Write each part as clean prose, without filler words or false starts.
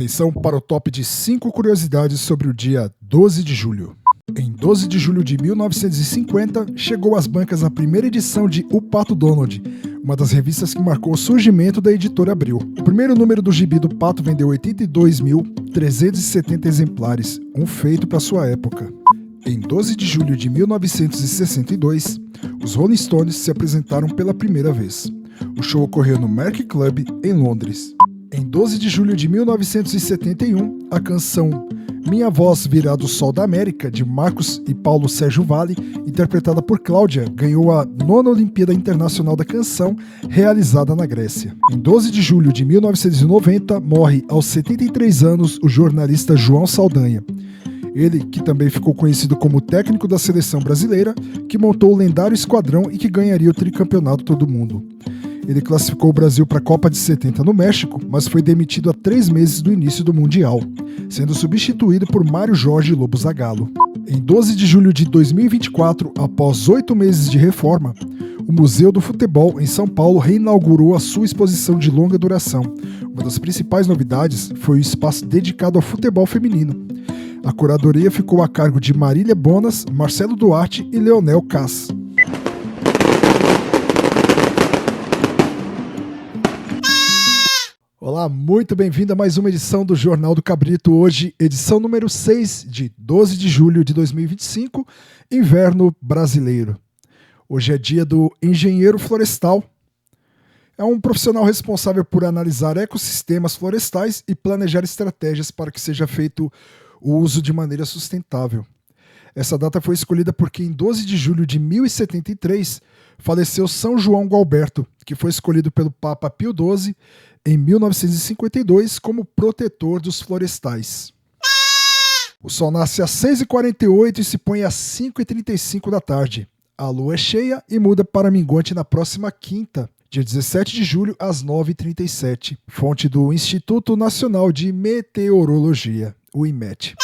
Atenção para o top de 5 curiosidades sobre o dia 12 de julho. Em 12 de julho de 1950, chegou às bancas a primeira edição de O Pato Donald, uma das revistas que marcou o surgimento da editora Abril. O primeiro número do gibi do Pato vendeu 82.370 exemplares, um feito para sua época. Em 12 de julho de 1962, os Rolling Stones se apresentaram pela primeira vez. O show ocorreu no Merck Club, em Londres. Em 12 de julho de 1971, a canção Minha Voz Virá do Sol da América, de Marcos e Paulo Sérgio Vale, interpretada por Cláudia, ganhou a 9ª Olimpíada Internacional da Canção, realizada na Grécia. Em 12 de julho de 1990, morre aos 73 anos o jornalista João Saldanha. Ele, que também ficou conhecido como técnico da seleção brasileira, que montou o lendário esquadrão e que ganharia o tricampeonato todo mundo. Ele classificou o Brasil para a Copa de 70 no México, mas foi demitido há 3 meses do início do Mundial, sendo substituído por Mário Jorge Lobo Zagallo. Em 12 de julho de 2024, após 8 meses de reforma, o Museu do Futebol, em São Paulo, reinaugurou a sua exposição de longa duração. Uma das principais novidades foi o espaço dedicado ao futebol feminino. A curadoria ficou a cargo de Marília Bonas, Marcelo Duarte e Leonel Cass. Olá, muito bem-vindo a mais uma edição do Jornal do Cabrito. Hoje, edição número 6, de 12 de julho de 2025, inverno brasileiro. Hoje é dia do engenheiro florestal. É um profissional responsável por analisar ecossistemas florestais e planejar estratégias para que seja feito o uso de maneira sustentável. Essa data foi escolhida porque em 12 de julho de 1073 faleceu São João Gualberto, que foi escolhido pelo Papa Pio XII em 1952 como protetor dos florestais. O sol nasce às 6h48 e se põe às 5h35 da tarde. A lua é cheia e muda para minguante na próxima quinta, dia 17 de julho, às 9h37. Fonte do Instituto Nacional de Meteorologia, o IMET.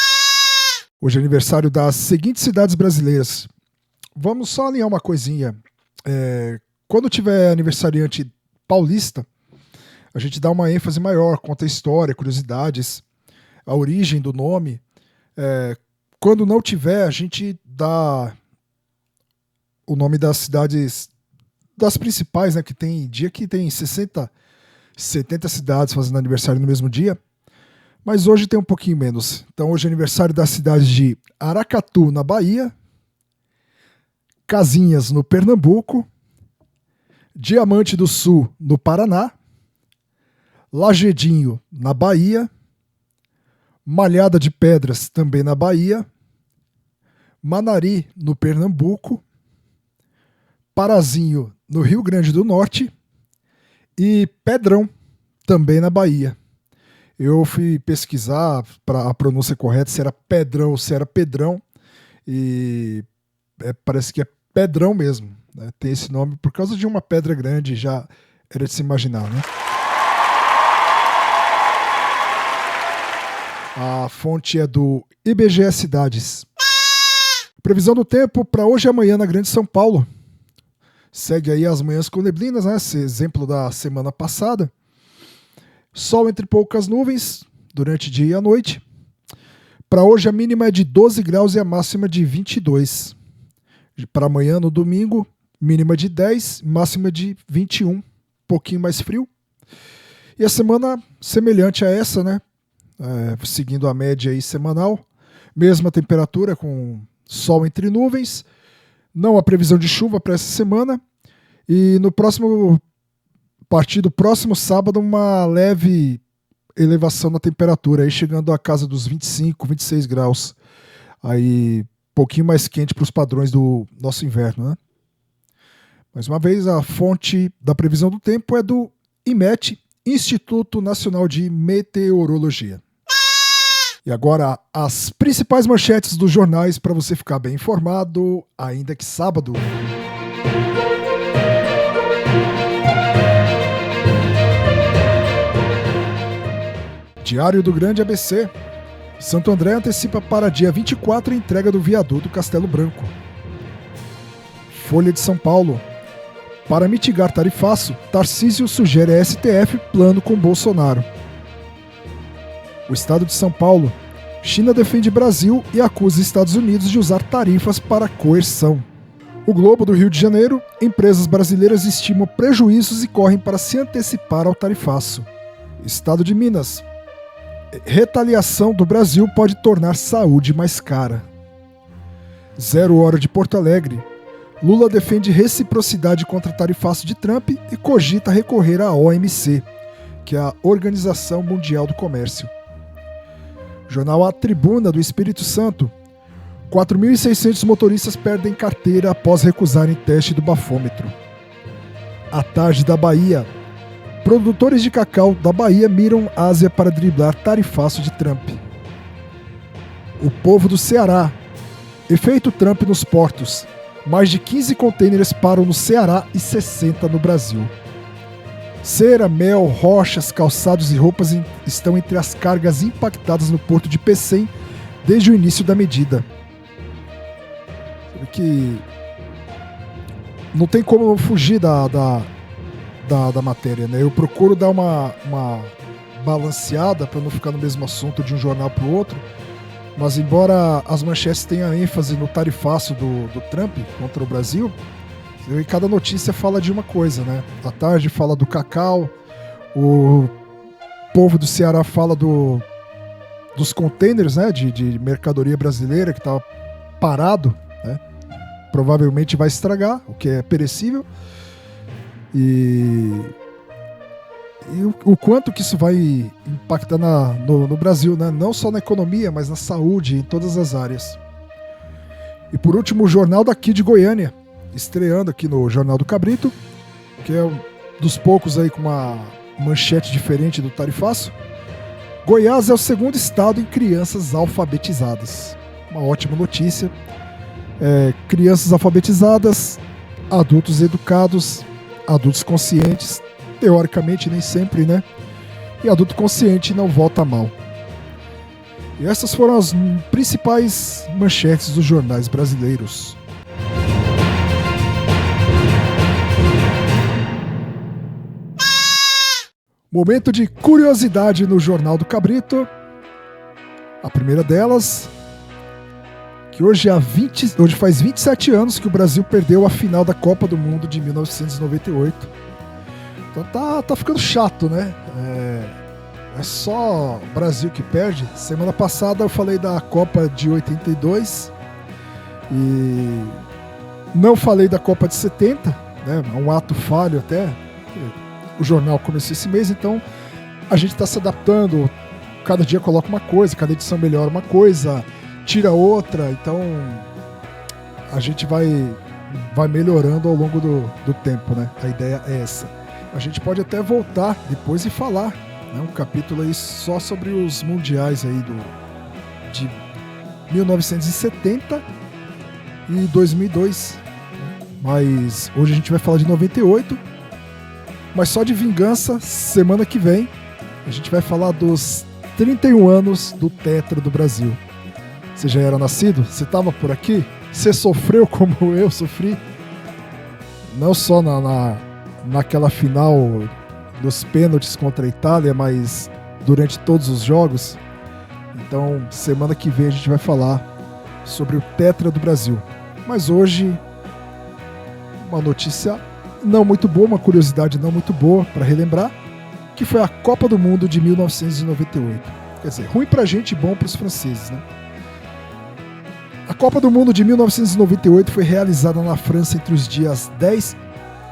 Hoje é aniversário das seguintes cidades brasileiras. Vamos só alinhar uma coisinha. Quando tiver aniversariante paulista, a gente dá uma ênfase maior, conta a história, curiosidades, a origem do nome. Quando não tiver, a gente dá o nome das cidades, das principais, né, que tem dia que tem 60, 70 cidades fazendo aniversário no mesmo dia, mas hoje tem um pouquinho menos. Então hoje é aniversário das cidades de Aracatu, na Bahia, Casinhas, no Pernambuco, Diamante do Sul, no Paraná, Lagedinho, na Bahia, Malhada de Pedras, também na Bahia, Manari, no Pernambuco, Parazinho, no Rio Grande do Norte e Pedrão, também na Bahia. Eu fui pesquisar para a pronúncia correta se era Pedrão ou se era Pedrão e parece que é Pedrão mesmo, né? Tem esse nome por causa de uma pedra grande, já era de se imaginar, né? A fonte é do IBGE Cidades. Previsão do tempo para hoje e amanhã na Grande São Paulo. Segue aí as manhãs com neblinas, né? Esse exemplo da semana passada. Sol entre poucas nuvens durante dia e a noite. Para hoje a mínima é de 12 graus e a máxima de 22. Para amanhã, no domingo, mínima de 10, máxima de 21. Um pouquinho mais frio. E a semana semelhante a essa, né? Seguindo a média aí semanal, mesma temperatura com sol entre nuvens, não há previsão de chuva para essa semana e a partir do próximo sábado uma leve elevação na temperatura, aí chegando à casa dos 25, 26 graus, aí pouquinho mais quente para os padrões do nosso inverno, né? Mais uma vez, a fonte da previsão do tempo é do IMET, Instituto Nacional de Meteorologia. E agora, as principais manchetes dos jornais para você ficar bem informado, ainda que sábado. Diário do Grande ABC. Santo André antecipa para dia 24 a entrega do viaduto Castelo Branco. Folha de São Paulo. Para mitigar tarifaço, Tarcísio sugere a STF plano com Bolsonaro. O estado de São Paulo. China defende Brasil e acusa Estados Unidos de usar tarifas para coerção. O Globo do Rio de Janeiro. Empresas brasileiras estimam prejuízos e correm para se antecipar ao tarifaço. Estado de Minas. Retaliação do Brasil pode tornar saúde mais cara. 0 Hora de Porto Alegre. Lula defende reciprocidade contra tarifaço de Trump e cogita recorrer à OMC, que é a Organização Mundial do Comércio. Jornal A Tribuna do Espírito Santo. 4.600 motoristas perdem carteira após recusarem teste do bafômetro. A Tarde da Bahia. Produtores de cacau da Bahia miram Ásia para driblar tarifaço de Trump. O Povo do Ceará. Efeito Trump nos portos. Mais de 15 contêineres param no Ceará e 60 no Brasil. Cera, mel, rochas, calçados e roupas estão entre as cargas impactadas no porto de Pecém desde o início da medida. Que não tem como fugir da matéria, né? Eu procuro dar uma balanceada para não ficar no mesmo assunto de um jornal para o outro. Mas embora as manchetes tenham ênfase no tarifaço do Trump contra o Brasil, em cada notícia fala de uma coisa, né? A Tarde fala do cacau, o Povo do Ceará fala dos containers, né? De mercadoria brasileira que estava parado, né? Provavelmente vai estragar, o que é perecível. E o quanto que isso vai impactar no Brasil, né? Não só na economia, mas na saúde, em todas as áreas. E por último, o Jornal daqui de Goiânia, estreando aqui no Jornal do Cabrito, que é um dos poucos aí com uma manchete diferente do tarifaço. Goiás é o segundo estado em crianças alfabetizadas. Uma ótima notícia. Crianças alfabetizadas, adultos educados, adultos conscientes, teoricamente nem sempre, né? E adulto consciente não vota mal. E essas foram as principais manchetes dos jornais brasileiros. Momento de curiosidade no Jornal do Cabrito. A primeira delas, que hoje faz 27 anos que o Brasil perdeu a final da Copa do Mundo de 1998. Então tá ficando chato, né? É só o Brasil que perde. Semana passada eu falei da Copa de 82 e não falei da Copa de 70, né? Um ato falho até. O jornal começou esse mês, então a gente está se adaptando. Cada dia coloca uma coisa, cada edição melhora uma coisa, tira outra. Então a gente vai melhorando ao longo do tempo, né? A ideia é essa. A gente pode até voltar depois e falar, né, um capítulo aí só sobre os mundiais aí de 1970 e 2002. Mas hoje a gente vai falar de 98. Mas só de vingança, semana que vem, a gente vai falar dos 31 anos do Tetra do Brasil. Você já era nascido? Você estava por aqui? Você sofreu como eu sofri? Não só naquela final dos pênaltis contra a Itália, mas durante todos os jogos. Então, semana que vem a gente vai falar sobre o Tetra do Brasil. Mas hoje, uma notícia não muito boa, uma curiosidade não muito boa para relembrar, que foi a Copa do Mundo de 1998. Quer dizer, ruim pra gente e bom pros franceses, né? A Copa do Mundo de 1998 foi realizada na França entre os dias 10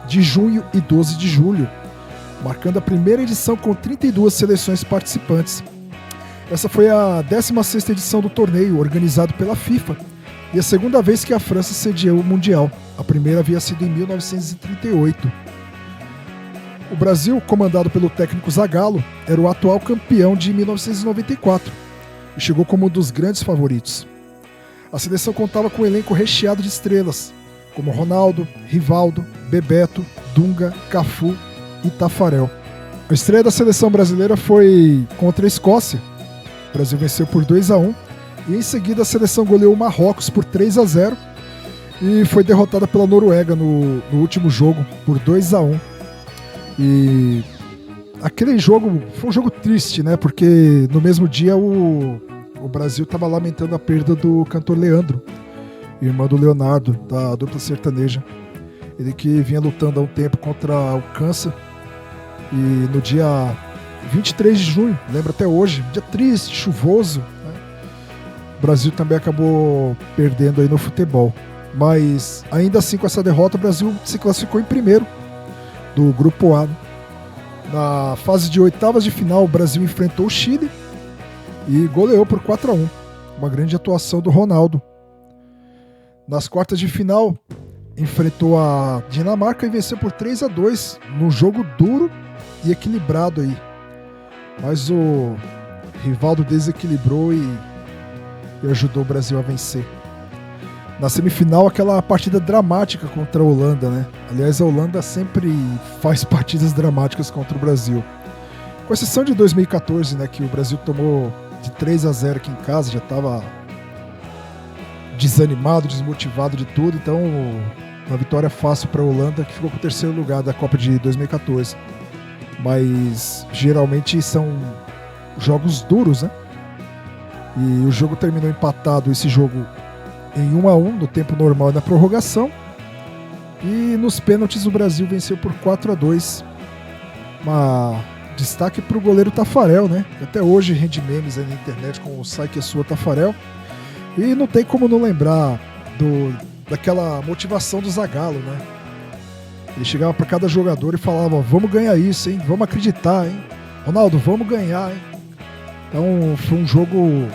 de junho e 12 de julho, marcando a primeira edição com 32 seleções participantes. Essa foi a 16ª edição do torneio, organizado pela FIFA, e a segunda vez que a França sediou o Mundial. A primeira havia sido em 1938. O Brasil, comandado pelo técnico Zagallo, era o atual campeão de 1994 e chegou como um dos grandes favoritos. A seleção contava com um elenco recheado de estrelas, como Ronaldo, Rivaldo, Bebeto, Dunga, Cafu e Tafarel. A estreia da seleção brasileira foi contra a Escócia. O Brasil venceu por 2-1 e em seguida a seleção goleou o Marrocos por 3-0 e foi derrotada pela Noruega no último jogo por 2-1. E aquele jogo foi um jogo triste, né? Porque no mesmo dia o Brasil estava lamentando a perda do cantor Leandro, irmão do Leonardo, da dupla sertaneja. Ele que vinha lutando há um tempo contra o câncer. E no dia 23 de junho, lembro até hoje, dia triste, chuvoso, né? O Brasil também acabou perdendo aí no futebol. Mas ainda assim, com essa derrota, o Brasil se classificou em primeiro do Grupo A. Na fase de oitavas de final, o Brasil enfrentou o Chile e goleou por 4-1. Uma grande atuação do Ronaldo. Nas quartas de final, enfrentou a Dinamarca e venceu por 3-2 num jogo duro e equilibrado aí. Mas o Rivaldo desequilibrou e ajudou o Brasil a vencer. Na semifinal, aquela partida dramática contra a Holanda, né? Aliás, a Holanda sempre faz partidas dramáticas contra o Brasil. Com exceção de 2014, né? Que o Brasil tomou de 3-0 aqui em casa, já estava desanimado, desmotivado de tudo. Então, uma vitória fácil para a Holanda, que ficou com o terceiro lugar da Copa de 2014. Mas, geralmente, são jogos duros, né? E o jogo terminou empatado, esse jogo em 1-1 no tempo normal e na prorrogação. E nos pênaltis o Brasil venceu por 4-2. Destaque para o goleiro Tafarel, né? Até hoje rende memes aí na internet com o Sai que é sua Tafarel. E não tem como não lembrar daquela motivação do Zagallo, né? Ele chegava para cada jogador e falava: vamos ganhar isso, hein? Vamos acreditar, hein? Ronaldo, vamos ganhar, hein? Então foi um jogo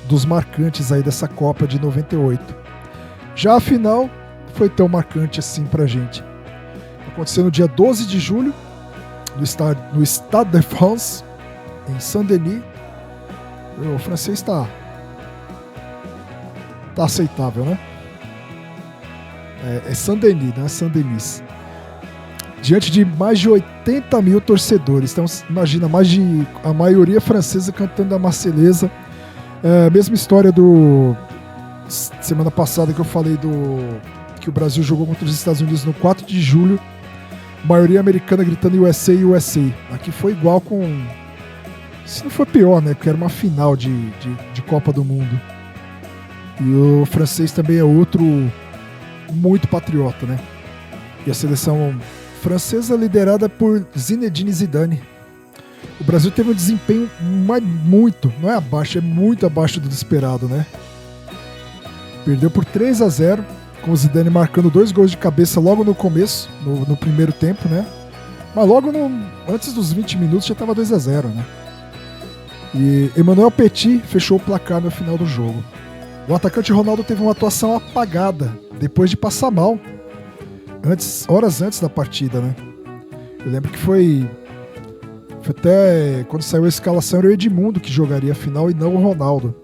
dos marcantes aí dessa Copa de 98. Já a final foi tão marcante assim pra gente. Aconteceu no dia 12 de julho, no Stade de France, em Saint-Denis. O francês tá aceitável, né? É Saint-Denis, não é Saint-Denis. Diante de mais de 80 mil torcedores. Então, imagina, a maioria francesa cantando a Marselhesa. Mesma história do semana passada que eu falei que o Brasil jogou contra os Estados Unidos no 4 de julho, maioria americana gritando USA, USA. Aqui foi igual se não for pior, né? Porque era uma final de Copa do Mundo. E o francês também é outro muito patriota, né? E a seleção francesa liderada por Zinedine Zidane. O Brasil teve um desempenho não é abaixo, é muito abaixo do esperado, né? Perdeu por 3-0, com o Zidane marcando 2 gols de cabeça logo no começo, no primeiro tempo, né? Mas logo antes dos 20 minutos já estava 2-0, né? E Emmanuel Petit fechou o placar no final do jogo. O atacante Ronaldo teve uma atuação apagada, depois de passar mal, horas antes da partida, né? Eu lembro que foi até quando saiu a escalação era o Edmundo que jogaria a final e não o Ronaldo.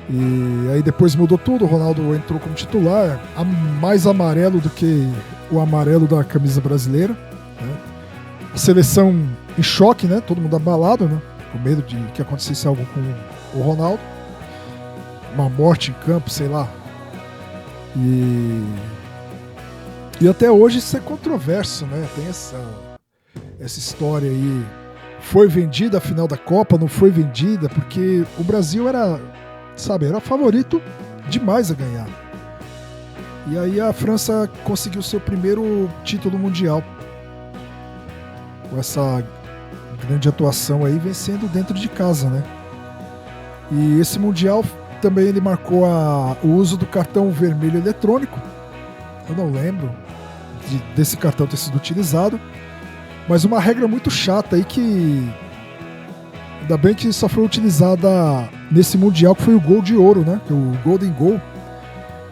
E aí depois mudou tudo, o Ronaldo entrou como titular, mais amarelo do que o amarelo da camisa brasileira, né? A seleção em choque, né? Todo mundo abalado, né? Com medo de que acontecesse algo com o Ronaldo. Uma morte em campo, sei lá. E até hoje isso é controverso, né? Tem essa história aí. Foi vendida a final da Copa, não foi vendida, porque o Brasil era favorito demais a ganhar. E aí a França conseguiu seu primeiro título mundial. Com essa grande atuação aí, vencendo dentro de casa, né? E esse mundial também ele marcou o uso do cartão vermelho eletrônico. Eu não lembro desse cartão ter sido utilizado, mas uma regra muito chata aí que ainda bem que só foi utilizada nesse mundial, que foi o gol de ouro, né? O Golden Goal,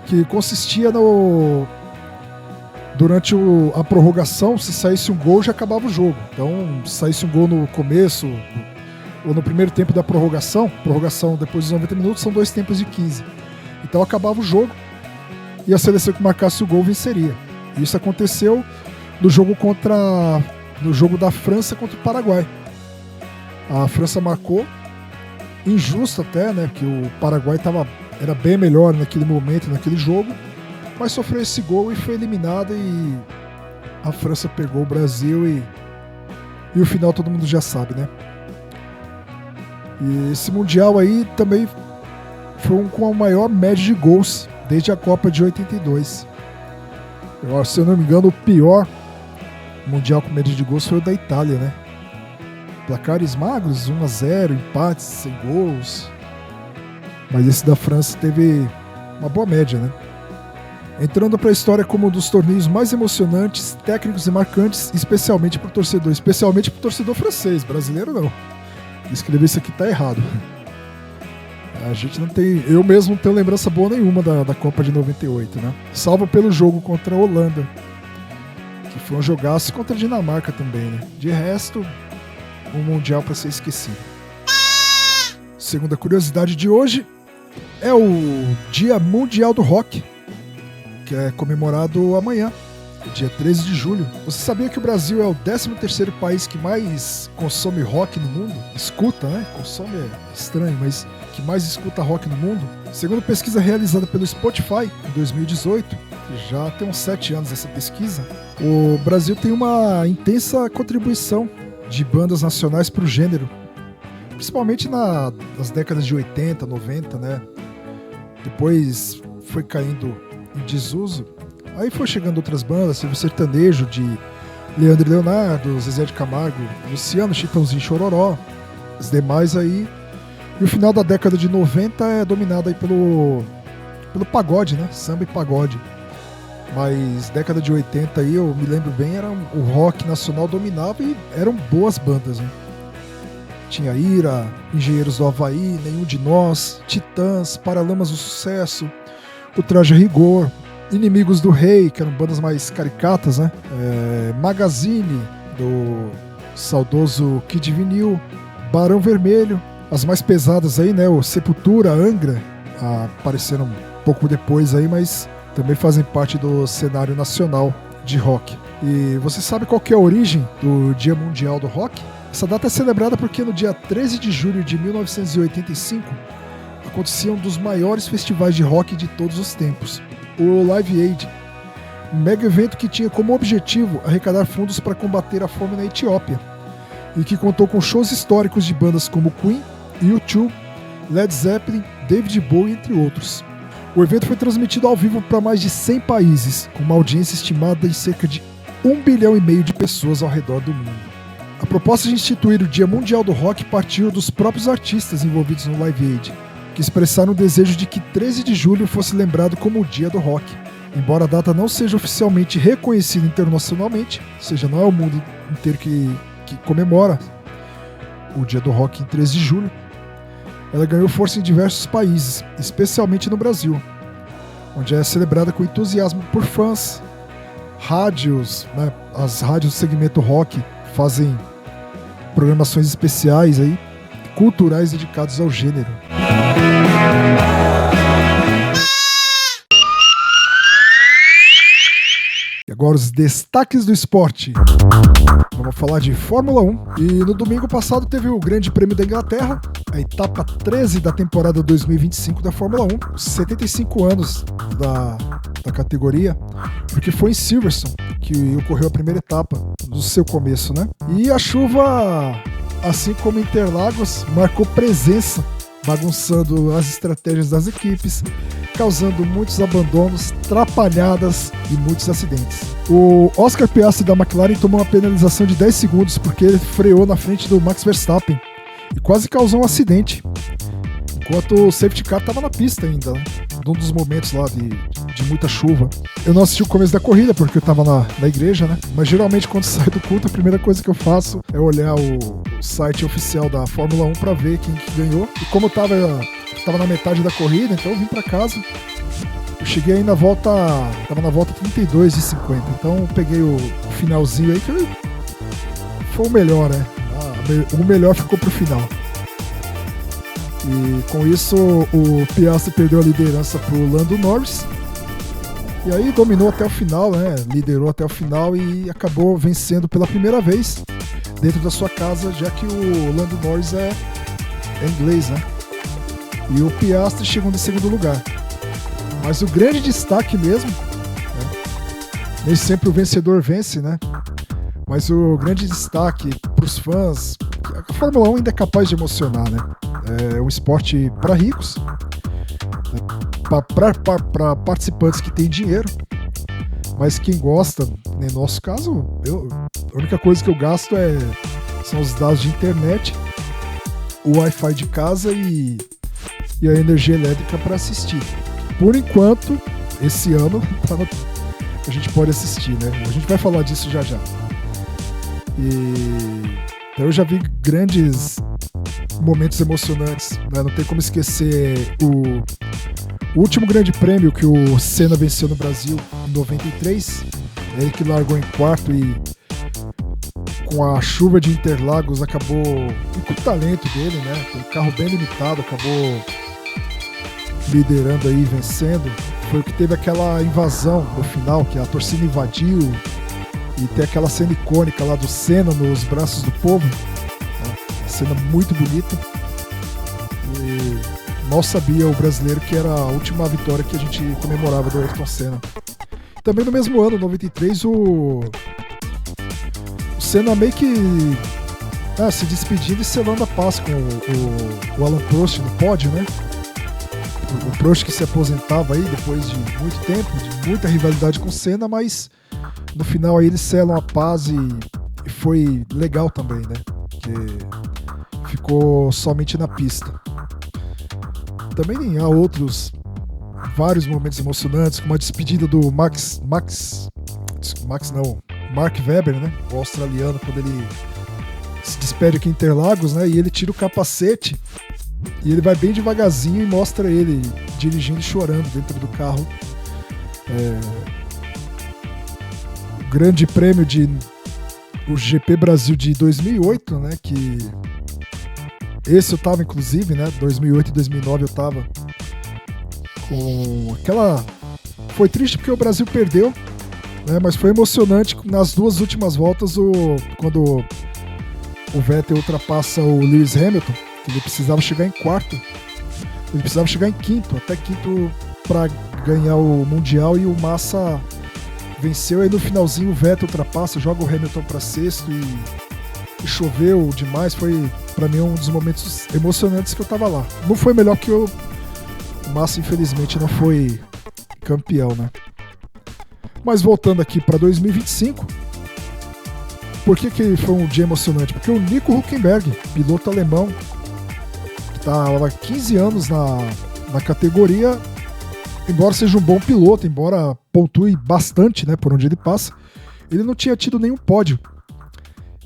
que consistia durante a prorrogação, se saísse um gol já acabava o jogo. Então, se saísse um gol no começo ou no primeiro tempo da prorrogação depois dos 90 minutos são 2 tempos de 15. Então acabava o jogo e a seleção que marcasse o gol venceria. Isso aconteceu no jogo da França contra o Paraguai. A França marcou, injusto até, né? Porque o Paraguai era bem melhor naquele momento, naquele jogo, mas sofreu esse gol e foi eliminada, e a França pegou o Brasil e E o final todo mundo já sabe, né? E esse Mundial aí também foi um com a maior média de gols desde a Copa de 82. Se eu não me engano, o pior Mundial com média de gols foi o da Itália, né? Placares magros, 1-0, empates, sem gols. Mas esse da França teve uma boa média, né? Entrando para a história como um dos torneios mais emocionantes, técnicos e marcantes, especialmente para o torcedor francês, brasileiro não. Escrever isso aqui tá errado. A gente não tem. Eu mesmo não tenho lembrança boa nenhuma da Copa de 98, né? Salvo pelo jogo contra a Holanda, que foi um jogaço, contra a Dinamarca também, né? De resto, um Mundial para ser esquecido. Segunda curiosidade de hoje é o Dia Mundial do Rock, que é comemorado amanhã, dia 13 de julho. Você sabia que o Brasil é o 13º país que mais consome rock no mundo? Escuta, né? Consome é estranho, mas que mais escuta rock no mundo? Segundo pesquisa realizada pelo Spotify em 2018, já tem uns 7 anos essa pesquisa, o Brasil tem uma intensa contribuição de bandas nacionais para o gênero, principalmente nas décadas de 80, 90, né? Depois foi caindo em desuso. Aí foi chegando outras bandas, teve o sertanejo de Leandro e Leonardo, Zezé de Camargo, Luciano, Chitãozinho e Chororó, os demais aí. E o final da década de 90 é dominado aí pelo pagode, né? Samba e pagode. Mas década de 80 aí, eu me lembro bem, o rock nacional dominava e eram boas bandas, né? Tinha Ira, Engenheiros do Havaí, Nenhum de Nós, Titãs, Paralamas do Sucesso, o Traje a Rigor, Inimigos do Rei, que eram bandas mais caricatas, né? Magazine, do saudoso Kid Vinil, Barão Vermelho, as mais pesadas aí, né? O Sepultura, Angra, apareceram um pouco depois aí, mas também fazem parte do cenário nacional de rock. E você sabe qual que é a origem do Dia Mundial do Rock? Essa data é celebrada porque no dia 13 de julho de 1985 acontecia um dos maiores festivais de rock de todos os tempos, o Live Aid, um mega evento que tinha como objetivo arrecadar fundos para combater a fome na Etiópia e que contou com shows históricos de bandas como Queen, U2, Led Zeppelin, David Bowie, entre outros. O evento foi transmitido ao vivo para mais de 100 países, com uma audiência estimada em cerca de 1,5 bilhão de pessoas ao redor do mundo. A proposta de instituir o Dia Mundial do Rock partiu dos próprios artistas envolvidos no Live Aid, que expressaram o desejo de que 13 de julho fosse lembrado como o Dia do Rock. Embora a data não seja oficialmente reconhecida internacionalmente, ou seja, não é o mundo inteiro que comemora o Dia do Rock em 13 de julho, ela ganhou força em diversos países, especialmente no Brasil, onde é celebrada com entusiasmo por fãs, rádios, né? As rádios do segmento rock fazem programações especiais aí, culturais dedicados ao gênero. E agora os destaques do esporte. Vamos falar de Fórmula 1. E no domingo passado teve o Grande Prêmio da Inglaterra, a etapa 13 da temporada 2025 da Fórmula 1, 75 anos da categoria, porque foi em Silverstone que ocorreu a primeira etapa do seu começo, né? E a chuva, assim como Interlagos, marcou presença, bagunçando as estratégias das equipes, causando muitos abandonos, atrapalhadas e muitos acidentes. O Oscar Piastri da McLaren tomou uma penalização de 10 segundos porque ele freou na frente do Max Verstappen e quase causou um acidente, enquanto o safety car estava na pista ainda, né? Num dos momentos lá de muita chuva. Eu não assisti o começo da corrida porque eu estava na igreja, né? Mas geralmente quando saio do culto a primeira coisa que eu faço é olhar o site oficial da Fórmula 1 para ver quem que ganhou. E como eu tava na metade da corrida, então eu vim para casa. Eu cheguei aí tava na volta 32 de 50, então eu peguei o finalzinho aí que foi o melhor, né? O melhor ficou pro final. E com isso o Piastri perdeu a liderança pro Lando Norris. E aí dominou até o final, né? Liderou até o final e acabou vencendo pela primeira vez dentro da sua casa, já que o Lando Norris é inglês, né? E o Piastri chegou em segundo lugar. Mas o grande destaque mesmo, né? Nem sempre o vencedor vence, né? Mas o grande destaque para os fãs, a Fórmula 1 ainda é capaz de emocionar, né? É um esporte para ricos, para participantes que têm dinheiro, mas quem gosta, no nosso caso, a única coisa que eu gasto são os dados de internet, o Wi-Fi de casa e a energia elétrica para assistir. Por enquanto, esse ano a gente pode assistir, né? A gente vai falar disso já já. Então eu já vi grandes momentos emocionantes, né? Não tem como esquecer o último grande prêmio que o Senna venceu no Brasil em 93, ele que largou em quarto e com a chuva de Interlagos acabou, e com o talento dele, né? Com um carro bem limitado, acabou liderando aí, vencendo. Foi o que teve aquela invasão no final, que a torcida invadiu e tem aquela cena icônica lá do Senna nos braços do povo, né? Cena muito bonita. E mal sabia o brasileiro que era a última vitória que a gente comemorava do Ayrton Senna. Também no mesmo ano, 93, o Senna meio que se despedindo e selando a paz com o Alan Prost no pódio, né? O Prost que se aposentava aí depois de muito tempo, de muita rivalidade com o Senna, mas no final aí eles selam a paz e foi legal também, né? Porque ficou somente na pista. Também há vários momentos emocionantes, como a despedida do Mark Webber, né? O australiano, quando ele se despede aqui em Interlagos, né? E ele tira o capacete e ele vai bem devagarzinho e mostra ele dirigindo e chorando dentro do carro. O grande prêmio o GP Brasil de 2008, né? Que esse eu tava, inclusive, né? 2008 e 2009 eu tava com aquela... Foi triste porque o Brasil perdeu, né? Mas foi emocionante nas duas últimas voltas, quando o Vettel ultrapassa o Lewis Hamilton, que ele precisava chegar em quarto, ele precisava chegar em quinto, até quinto para ganhar o Mundial, e o Massa venceu. Aí no finalzinho o Vettel ultrapassa, joga o Hamilton para sexto e choveu demais. Foi para mim um dos momentos emocionantes que eu tava lá. Não foi melhor que o Massa, infelizmente não foi campeão, né? Mas voltando aqui para 2025, por que foi um dia emocionante? Porque o Nico Hülkenberg, piloto alemão, que está há 15 anos na categoria, embora seja um bom piloto, embora pontue bastante, né, por onde ele passa, ele não tinha tido nenhum pódio.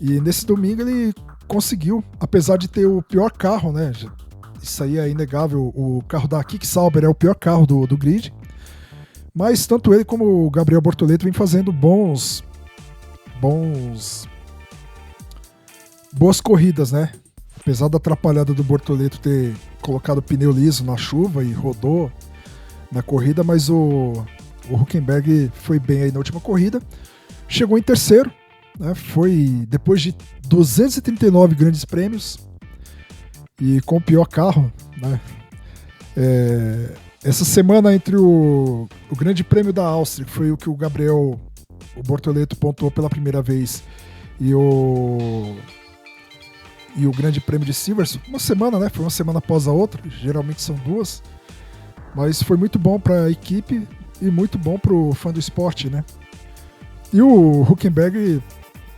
E nesse domingo ele conseguiu, apesar de ter o pior carro, né? Isso aí é inegável, o carro da Kik Sauber é o pior carro do grid. Mas tanto ele como o Gabriel Bortoleto vem fazendo boas corridas, né? Apesar da atrapalhada do Bortoleto ter colocado pneu liso na chuva e rodou na corrida, mas o Hülkenberg foi bem aí na última corrida. Chegou em terceiro, né? Foi depois de 239 grandes prêmios e com o pior carro, né? Essa semana, entre o Grande Prêmio da Áustria, que foi o que o Bortoleto pontuou pela primeira vez, e o Grande Prêmio de Silverstone, uma semana, né? Foi uma semana após a outra, geralmente são duas, mas foi muito bom para a equipe e muito bom para o fã do esporte, né? E o Hülkenberg,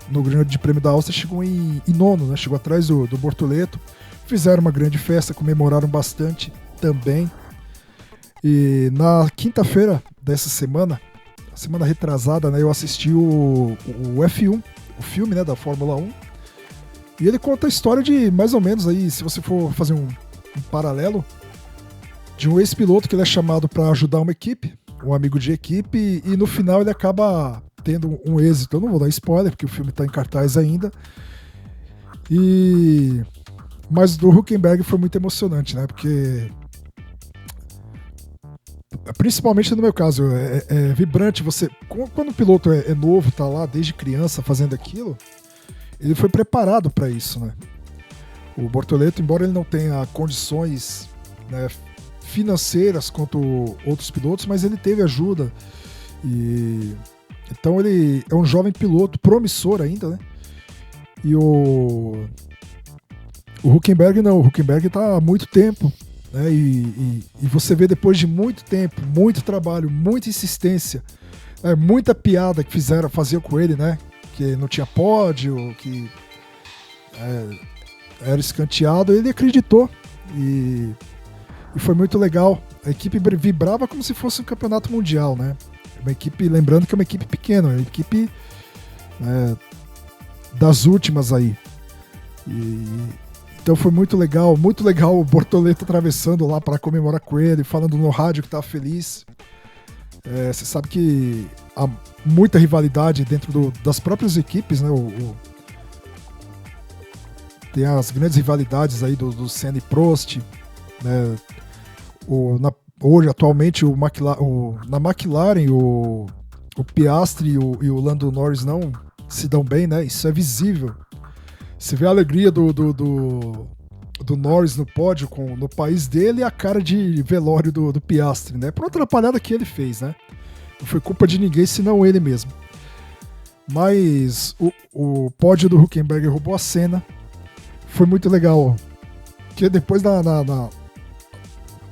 no Grande Prêmio da Áustria, chegou em nono, né? Chegou atrás do Bortoleto, fizeram uma grande festa, comemoraram bastante também. E na quinta-feira dessa semana, semana retrasada, né, eu assisti o F1, o filme, né, da Fórmula 1. E ele conta a história de, mais ou menos, aí, se você for fazer um paralelo, de um ex-piloto que ele é chamado para ajudar uma equipe, um amigo de equipe, e no final ele acaba tendo um êxito. Eu não vou dar spoiler, porque o filme está em cartaz ainda. Mas do Hülkenberg foi muito emocionante, né, porque... Principalmente no meu caso, é vibrante você... Quando o piloto é novo, tá lá desde criança fazendo aquilo, ele foi preparado para isso, né? O Bortoleto, embora ele não tenha condições, né, financeiras quanto outros pilotos, mas ele teve ajuda e Então ele é um jovem piloto, promissor ainda, né? E o Hülkenberg não, o Hülkenberg está há muito tempo, né? E você vê depois de muito tempo, muito trabalho, muita insistência, muita piada que faziam com ele, né? Que não tinha pódio, que era escanteado, ele acreditou e foi muito legal. A equipe vibrava como se fosse um campeonato mundial, né? Uma equipe, lembrando que é uma equipe pequena, uma equipe das últimas aí. Então foi muito legal o Bortoleto atravessando lá para comemorar com ele, falando no rádio que estava feliz. Você sabe que há muita rivalidade dentro das próprias equipes, né? Tem as grandes rivalidades aí do Senna e Prost, né? Hoje, atualmente, na McLaren, o Piastri e o Lando Norris não se dão bem, né? Isso é visível. Você vê a alegria do Norris no pódio no país dele e a cara de velório do Piastri, né? Por outra atrapalhada que ele fez, né? Não foi culpa de ninguém, senão ele mesmo. Mas o pódio do Hülkenberg roubou a cena. Foi muito legal. Porque depois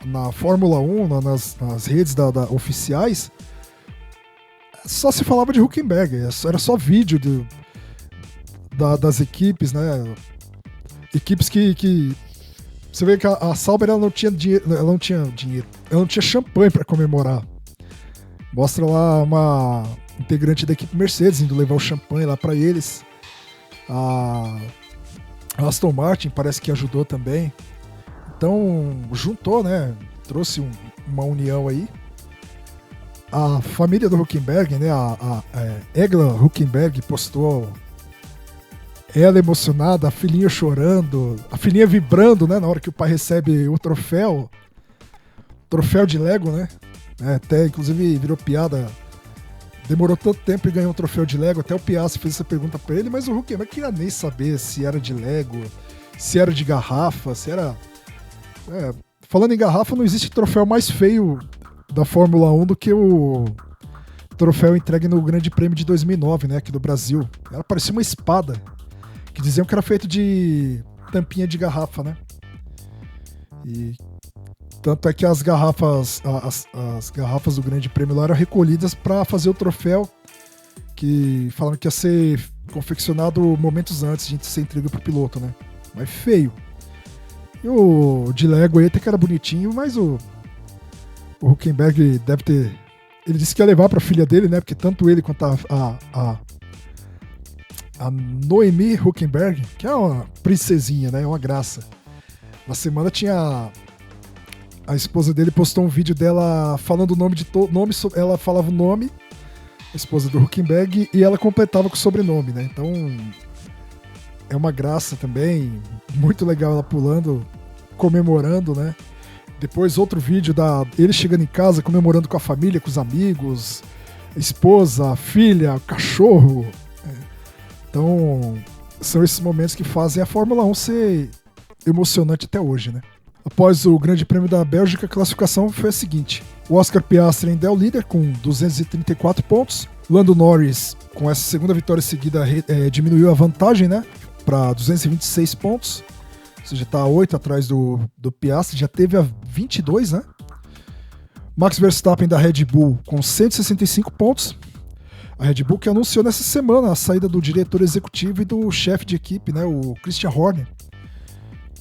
na Fórmula 1, nas redes oficiais, só se falava de Hülkenberg. Era só vídeo das equipes, né? Equipes que você vê que a Sauber ela não tinha dinheiro, ela não tinha champanhe para comemorar. Mostra lá uma integrante da equipe Mercedes indo levar o champanhe lá para eles. A Aston Martin parece que ajudou também. Então juntou, né? Trouxe uma união aí. A família do Hülkenberg, né? A Egla Hülkenberg postou ela emocionada, a filhinha chorando, a filhinha vibrando, né? Na hora que o pai recebe o troféu de Lego, né? Até inclusive virou piada. Demorou tanto tempo e ganhou um troféu de Lego. Até o Piastri fez essa pergunta pra ele, mas o Hülkenberg queria nem saber se era de Lego, se era de garrafa, se era. Falando em garrafa, não existe troféu mais feio da Fórmula 1 do que o troféu entregue no Grande Prêmio de 2009, né? Aqui do Brasil. Ela parecia uma espada, que diziam que era feito de tampinha de garrafa, né? E tanto é que as garrafas do Grande Prêmio lá eram recolhidas para fazer o troféu, que falaram que ia ser confeccionado momentos antes de ser entregue pro piloto, né? Mas feio. E o de Lego aí até que era bonitinho, mas o Hülkenberg deve ter. Ele disse que ia levar pra filha dele, né? Porque tanto ele quanto a Noemi Hülkenberg, que é uma princesinha, né? É uma graça. Na semana tinha. A esposa dele postou um vídeo dela falando o nome de ela falava o nome, a esposa do Hülkenberg, e ela completava com o sobrenome, né? Então é uma graça também, muito legal ela pulando, comemorando, né? Depois outro vídeo ele chegando em casa, comemorando com a família, com os amigos, a esposa, a filha, o cachorro. Então são esses momentos que fazem a Fórmula 1 ser emocionante até hoje, né? Após o Grande Prêmio da Bélgica, a classificação foi a seguinte. O Oscar Piastri ainda é o líder com 234 pontos. Lando Norris, com essa segunda vitória seguida, diminuiu a vantagem, né, para 226 pontos. Ou seja, está 8 atrás do Piastri, já teve a 22, né? Max Verstappen da Red Bull com 165 pontos. A Red Bull que anunciou nessa semana a saída do diretor executivo e do chefe de equipe, né, o Christian Horner,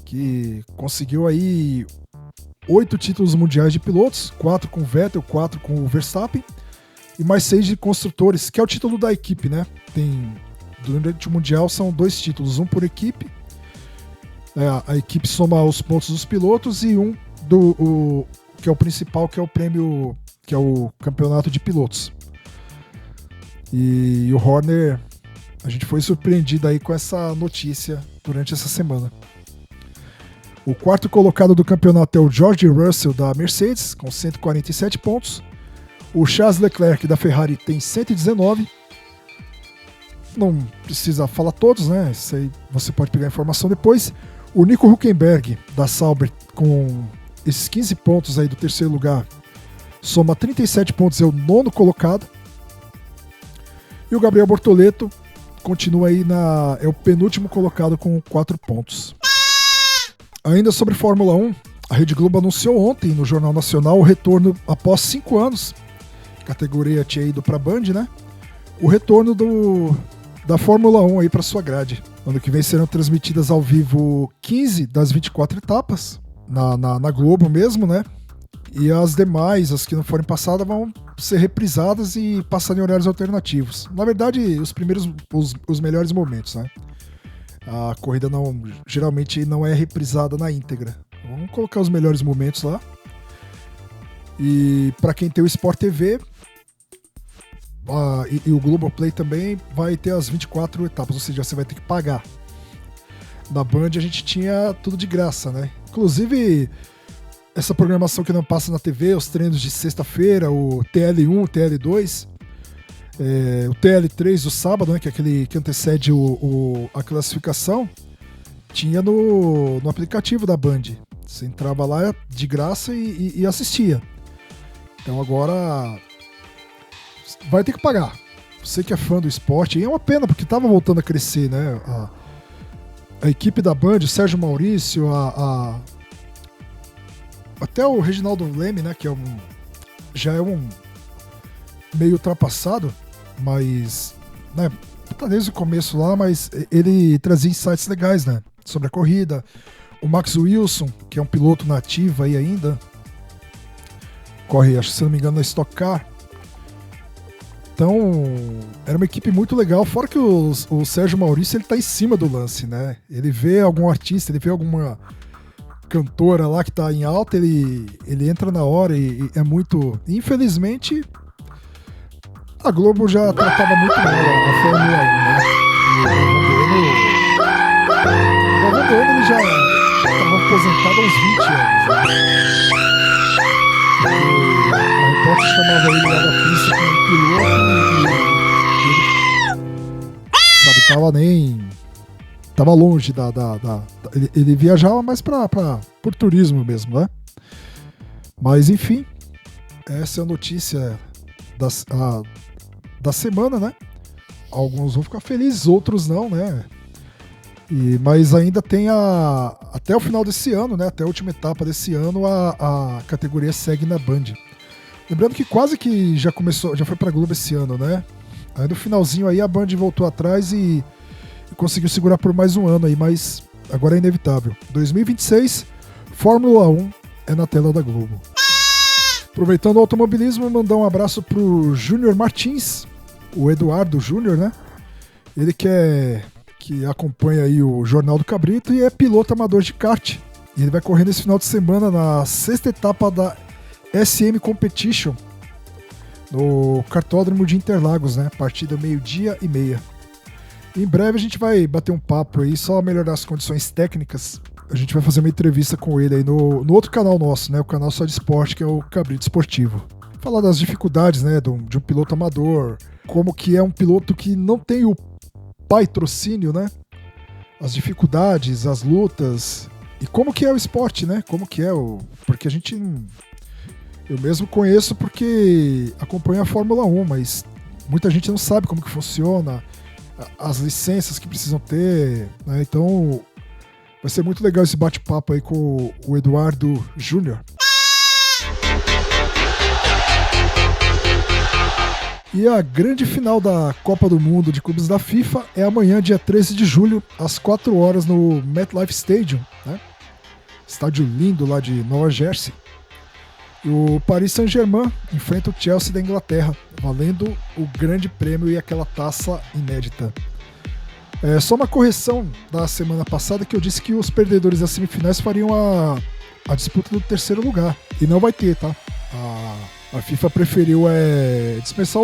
que conseguiu aí 8 títulos mundiais de pilotos, 4 com o Vettel, 4 com o Verstappen, e mais 6 de construtores, que é o título da equipe, né? Durante o Mundial são 2 títulos, um por equipe. A equipe soma os pontos dos pilotos e que é o principal, que é o prêmio, que é o campeonato de pilotos. E o Horner, a gente foi surpreendido aí com essa notícia durante essa semana. O quarto colocado do campeonato é o George Russell da Mercedes, com 147 pontos. O Charles Leclerc da Ferrari tem 119. Não precisa falar todos, né? Isso aí você pode pegar a informação depois. O Nico Hülkenberg da Sauber, com esses 15 pontos aí do terceiro lugar, soma 37 pontos, é o nono colocado. E o Gabriel Bortoleto continua aí é o penúltimo colocado com 4 pontos. Ainda sobre Fórmula 1, a Rede Globo anunciou ontem no Jornal Nacional o retorno após 5 anos. A categoria tinha ido para a Band, né? O retorno da Fórmula 1 aí para sua grade. Ano que vem serão transmitidas ao vivo 15 das 24 etapas, na Globo mesmo, né? E as demais, as que não forem passadas, vão ser reprisadas e passar em horários alternativos. Na verdade, os melhores momentos, né? A corrida geralmente não é reprisada na íntegra. Vamos colocar os melhores momentos lá. E para quem tem o Sport TV e o Globoplay também, vai ter as 24 etapas, ou seja, você vai ter que pagar. Na Band a gente tinha tudo de graça, né? Inclusive, essa programação que não passa na TV, os treinos de sexta-feira, o TL1, o TL2, o TL3 do sábado, né, que é aquele que antecede a classificação, tinha no aplicativo da Band. Você entrava lá de graça e assistia. Então agora vai ter que pagar. Você que é fã do esporte, e é uma pena, porque estava voltando a crescer, né? A equipe da Band, o Sérgio Maurício, até o Reginaldo Leme, né, que já é um meio ultrapassado, mas, né, tá desde o começo lá, mas ele trazia insights legais, né, sobre a corrida. O Max Wilson, que é um piloto nativo aí ainda, corre, acho que se não me engano, na Stock Car. Então, era uma equipe muito legal, fora que o Sérgio Maurício, ele tá em cima do lance, né, ele vê algum artista, ele vê alguma cantora lá que tá em alta, ele entra na hora e é muito... Infelizmente, a Globo já tratava muito mal a Fórmula 1, né? O Vanderlei, ele já estava aposentado há uns 20 anos, né? Porque a repórter chamava ele lá da pista como piloto e ele, sabe, tava longe ele viajava mais por turismo mesmo, né? Mas enfim, essa é a notícia da semana, né? Alguns vão ficar felizes, outros não, né? Mas ainda tem até o final desse ano, né? Até a última etapa desse ano, a categoria segue na Band. Lembrando que quase que já foi pra Globo esse ano, né? Aí no finalzinho aí a Band voltou atrás e conseguiu segurar por mais um ano aí, mas agora é inevitável. 2026, Fórmula 1 é na tela da Globo. Aproveitando o automobilismo, mandar um abraço pro Júnior Martins, o Eduardo Júnior, né? Ele que acompanha aí o Jornal do Cabrito e é piloto amador de kart. E ele vai correr nesse final de semana na 6ª etapa da SM Competition, no kartódromo de Interlagos, né? Partida 12h30. Em breve a gente vai bater um papo aí, só melhorar as condições técnicas. A gente vai fazer uma entrevista com ele aí no outro canal nosso, né? O canal só de esporte, que é o Cabrito Esportivo. Falar das dificuldades, né? De um piloto amador, como que é um piloto que não tem o patrocínio, né? As dificuldades, as lutas, e como que é o esporte, né? Como que é porque a gente... Eu mesmo conheço porque acompanho a Fórmula 1, mas muita gente não sabe como que funciona, as licenças que precisam ter, né? Então vai ser muito legal esse bate-papo aí com o Eduardo Júnior. E a grande final da Copa do Mundo de Clubes da FIFA é amanhã, dia 13 de julho, às 4 horas no MetLife Stadium, né? Estádio lindo lá de Nova Jersey. E o Paris Saint-Germain enfrenta o Chelsea da Inglaterra, valendo o grande prêmio e aquela taça inédita. Só uma correção da semana passada, que eu disse que os perdedores das semifinais fariam a disputa do terceiro lugar. E não vai ter, tá? A FIFA preferiu dispensar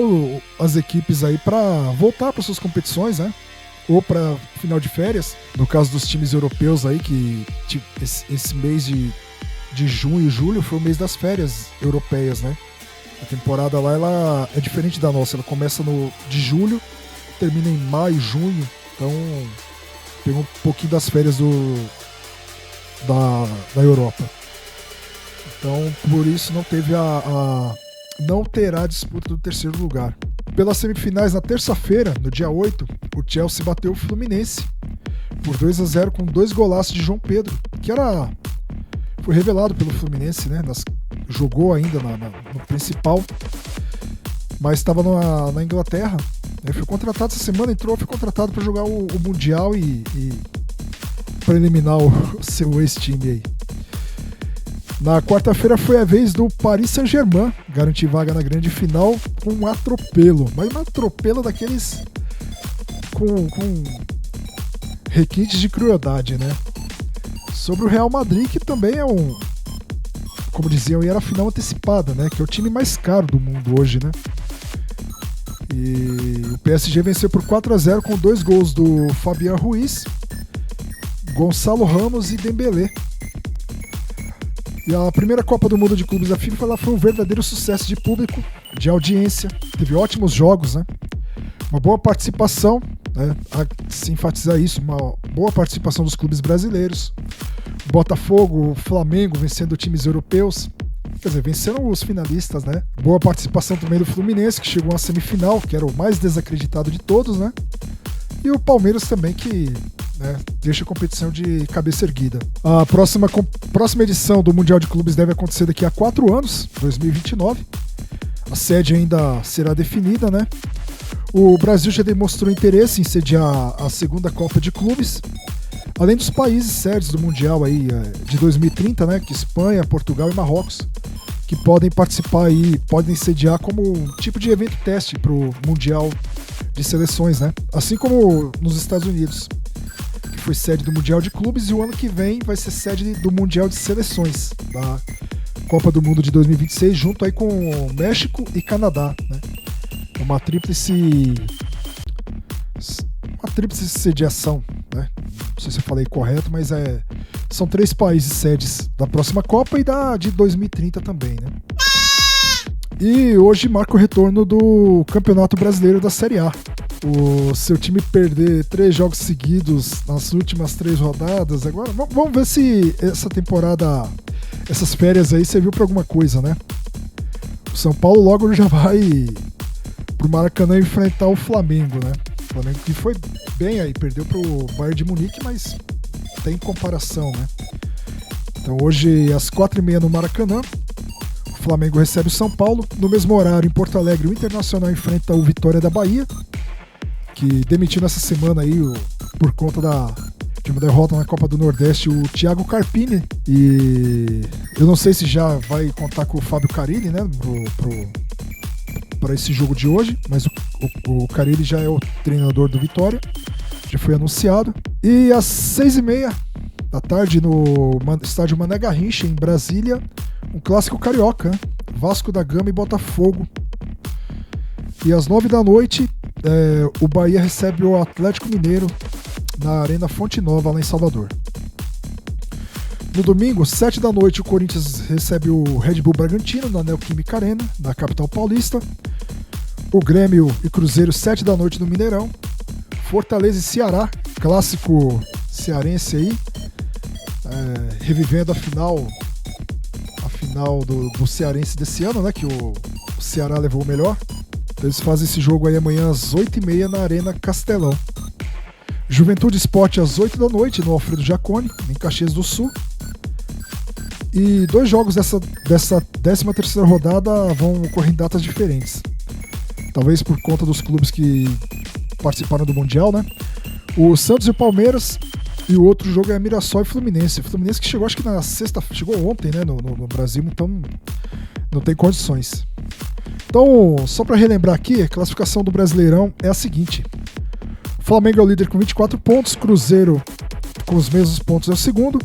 as equipes aí para voltar para suas competições, né? Ou para final de férias. No caso dos times europeus aí, que esse mês de junho e julho foi o mês das férias europeias, né? A temporada lá ela é diferente da nossa. Ela começa de julho, termina em maio, junho. Então pegou um pouquinho das férias da Europa. Então por isso não teve não terá a disputa do terceiro lugar. pelas semifinais na terça-feira, no dia 8, o Chelsea bateu o Fluminense por 2-0 com 2 golaços de João Pedro, que foi revelado pelo Fluminense, né? Jogou ainda no principal, mas estava na Inglaterra. Foi contratado essa semana, foi contratado para jogar o Mundial e para eliminar o seu ex-time aí. Na quarta-feira foi a vez do Paris Saint-Germain garantir vaga na grande final com um atropelo, mas um atropelo daqueles com requintes de crueldade, né? Sobre o Real Madrid, que também é como diziam, era a final antecipada, né? Que é o time mais caro do mundo hoje, né? E o PSG venceu por 4-0 com 2 gols do Fabián Ruiz, Gonçalo Ramos e Dembélé. E a primeira Copa do Mundo de Clubes da FIFA foi um verdadeiro sucesso de público, de audiência, teve ótimos jogos, né? Uma boa participação, né? A se enfatizar isso, uma boa participação dos clubes brasileiros. Botafogo, Flamengo vencendo times europeus, quer dizer, venceram os finalistas, né? Boa participação também do Fluminense, que chegou à semifinal, que era o mais desacreditado de todos, né? E o Palmeiras também, que deixa a competição de cabeça erguida. A próxima edição do Mundial de Clubes deve acontecer daqui a 4 anos, 2029. A sede ainda será definida, né? O Brasil já demonstrou interesse em sediar a segunda Copa de Clubes, além dos países sedes do Mundial aí, de 2030, né? Que Espanha, Portugal e Marrocos, que podem participar aí, podem sediar como um tipo de evento teste para o Mundial de Seleções, né? Assim como nos Estados Unidos, que foi sede do Mundial de Clubes, e o ano que vem vai ser sede do Mundial de Seleções, da Copa do Mundo de 2026, junto aí com México e Canadá, né? Uma tríplice sediação, né? Não sei se eu falei correto, mas são 3 países sedes da próxima Copa e da de 2030 também, né? E hoje marca o retorno do Campeonato Brasileiro da Série A. O seu time perder 3 jogos seguidos nas últimas 3 rodadas. Agora, vamos ver se essa temporada, essas férias aí serviu para alguma coisa, né? O São Paulo logo já vai pro Maracanã enfrentar o Flamengo, né? O Flamengo que foi bem aí, perdeu pro Bayern de Munique, mas tem comparação, né? Então hoje às 4h30 no Maracanã, o Flamengo recebe o São Paulo. No mesmo horário, em Porto Alegre, o Internacional enfrenta o Vitória da Bahia, que demitiu nessa semana aí, por conta de uma derrota na Copa do Nordeste, o Thiago Carpini. E eu não sei se já vai contar com o Fábio Carille, né, para esse jogo de hoje, mas o Carille já é o treinador do Vitória, já foi anunciado. E às 6h30 da tarde, no estádio Mané Garrincha, em Brasília, um clássico carioca, né? Vasco da Gama e Botafogo. E às 9 da noite, o Bahia recebe o Atlético Mineiro na Arena Fonte Nova, lá em Salvador. No domingo, 7 da noite, o Corinthians recebe o Red Bull Bragantino na Neoquímica Arena, na capital paulista. O Grêmio e Cruzeiro, 7 da noite no Mineirão. Fortaleza e Ceará, clássico cearense aí, revivendo a final do cearense desse ano, né, que o Ceará levou o melhor. Então eles fazem esse jogo aí amanhã às 8h30 na Arena Castelão. Juventude Esporte às 8 da noite no Alfredo Jaconi, em Caxias do Sul. E 2 jogos dessa 13ª rodada vão ocorrer em datas diferentes. Talvez por conta dos clubes que participaram do Mundial, né? O Santos e o Palmeiras, e o outro jogo é Mirassol e Fluminense. Fluminense que chegou, acho que na sexta, chegou ontem, né, no Brasil, então não tem condições. Então, só para relembrar aqui, a classificação do Brasileirão é a seguinte: o Flamengo é o líder com 24 pontos, Cruzeiro com os mesmos pontos é o segundo,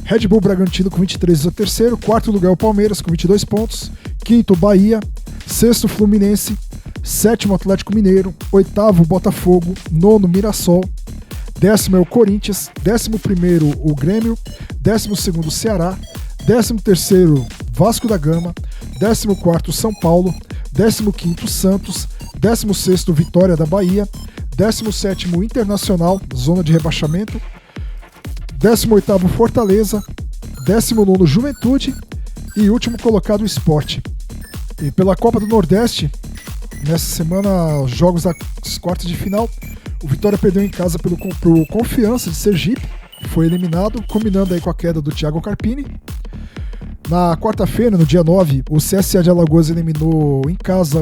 Red Bull Bragantino com 23 é o terceiro, quarto lugar é o Palmeiras com 22 pontos, quinto Bahia, sexto Fluminense, sétimo Atlético Mineiro, oitavo Botafogo, nono Mirassol, 10º é o Corinthians, 11º o Grêmio, 12º Ceará, 13º Vasco da Gama, 14º São Paulo, 15º Santos, 16º Vitória da Bahia, 17º Internacional, zona de rebaixamento, 18º Fortaleza, 19º Juventude e último colocado o Sport. E pela Copa do Nordeste, nessa semana, os jogos das quartas de final. O Vitória perdeu em casa pro Confiança de Sergipe, foi eliminado, combinando aí com a queda do Thiago Carpini. Na quarta-feira, no dia 9, o CSA de Alagoas eliminou em casa,